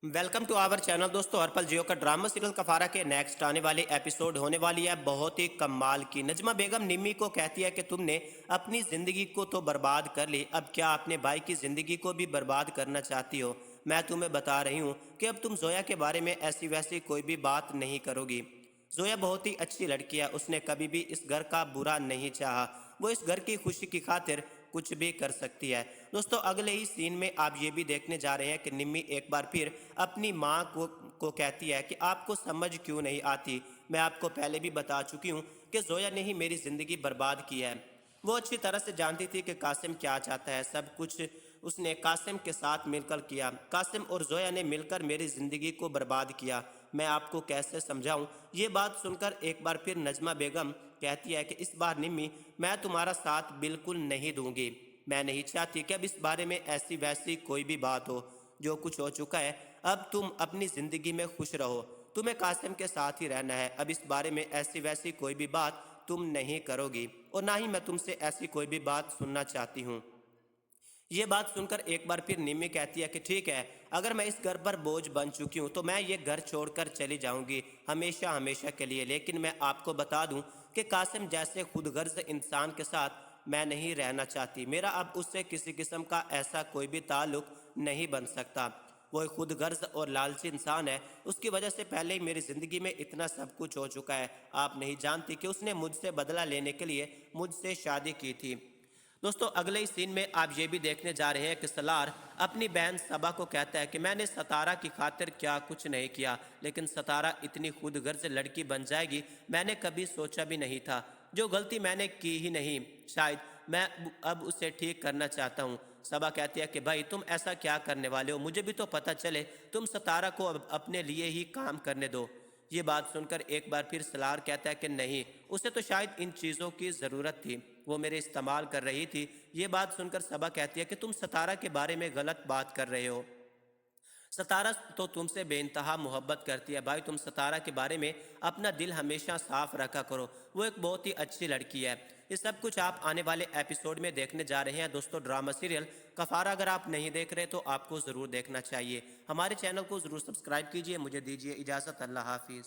Welcome to our channel. दोस्तों, हर पल जियो का ड्रामा सीरियल कफारा के नेक्स्ट आने वाली एपिसोड होने वाली है बहुत ही कमाल की। नजमा बेगम निम्मी को कहती है कि तुमने अपनी जिंदगी को तो बर्बाद कर ली, अब क्या अपने भाई की जिंदगी को भी बर्बाद करना चाहती हो? मैं तुम्हें बता रही हूँ कि अब तुम जोया के बारे में ऐसी वैसी कोई भी बात नहीं करोगी। जोया बहुत ही अच्छी लड़की है, उसने कभी भी इस घर का बुरा नहीं चाहा। वो इस घर की खुशी की खातिर कुछ भी कर सकती है। दोस्तों, अगले ही सीन में आप ये भी देखने जा रहे हैं कि निम्मी एक बार फिर अपनी माँ को कहती है कि आपको समझ क्यों नहीं आती। मैं आपको पहले भी बता चुकी हूँ कि जोया ने ही मेरी ज़िंदगी बर्बाद की है। वो अच्छी तरह से जानती थी कि कासिम क्या चाहता है। सब कुछ उसने कासिम के साथ मिलकर किया। कासिम और जोया ने मिलकर मेरी ज़िंदगी को बर्बाद किया। मैं आपको कैसे समझाऊं? ये बात सुनकर एक बार फिर नजमा बेगम कहती है कि इस बार निम्मी, मैं तुम्हारा साथ बिल्कुल नहीं दूंगी। मैं नहीं चाहती कि अब इस बारे में ऐसी वैसी कोई भी बात हो। जो कुछ हो चुका है, अब तुम अपनी ज़िंदगी में खुश रहो। तुम्हें कासिम के साथ ही रहना है। अब इस बारे में ऐसी वैसी कोई भी बात तुम नहीं करोगी, और ना ही मैं तुमसे ऐसी कोई भी बात सुनना चाहती हूँ। ये बात सुनकर एक बार फिर निम्मी कहती है कि ठीक है, अगर मैं इस घर पर बोझ बन चुकी हूँ तो मैं ये घर छोड़कर चली जाऊंगी हमेशा हमेशा के लिए। लेकिन मैं आपको बता दूं कि कासिम जैसे खुदगर्ज इंसान के साथ मैं नहीं रहना चाहती। मेरा अब उससे किसी किस्म का ऐसा कोई भी ताल्लुक नहीं बन सकता। वो एक खुदगर्ज और लालची इंसान है। उसकी वजह से पहले ही मेरी ज़िंदगी में इतना सब कुछ हो चुका है। आप नहीं जानती कि उसने मुझसे बदला लेने के लिए मुझसे शादी की थी। दोस्तों, अगले ही सीन में आप ये भी देखने जा रहे हैं कि सलार अपनी बहन सबा को कहता है कि मैंने सतारा की खातिर क्या कुछ नहीं किया, लेकिन सतारा इतनी खुदगर्ज लड़की बन जाएगी मैंने कभी सोचा भी नहीं था। जो गलती मैंने की ही नहीं, शायद मैं अब उसे ठीक करना चाहता हूँ। सबा कहती है कि भाई, तुम ऐसा क्या करने वाले हो? मुझे भी तो पता चले। तुम सतारा को अब अपने लिए ही काम करने दो। ये बात सुनकर एक बार फिर सलार कहता है कि नहीं, उसे तो शायद इन चीज़ों की ज़रूरत थी, वो मेरे इस्तेमाल कर रही थी। ये बात सुनकर सबा कहती है कि तुम सतारा के बारे में गलत बात कर रहे हो। सतारा तो तुमसे बेइंतहा मोहब्बत करती है। भाई, तुम सतारा के बारे में अपना दिल हमेशा साफ रखा करो। वो एक बहुत ही अच्छी लड़की है। ये सब कुछ आप आने वाले एपिसोड में देखने जा रहे हैं। दोस्तों, ड्रामा सीरियल कफारा अगर आप नहीं देख रहे तो आपको ज़रूर देखना चाहिए। हमारे चैनल को ज़रूर सब्सक्राइब कीजिए। मुझे दीजिए इजाज़त। अल्लाह हाफिज़।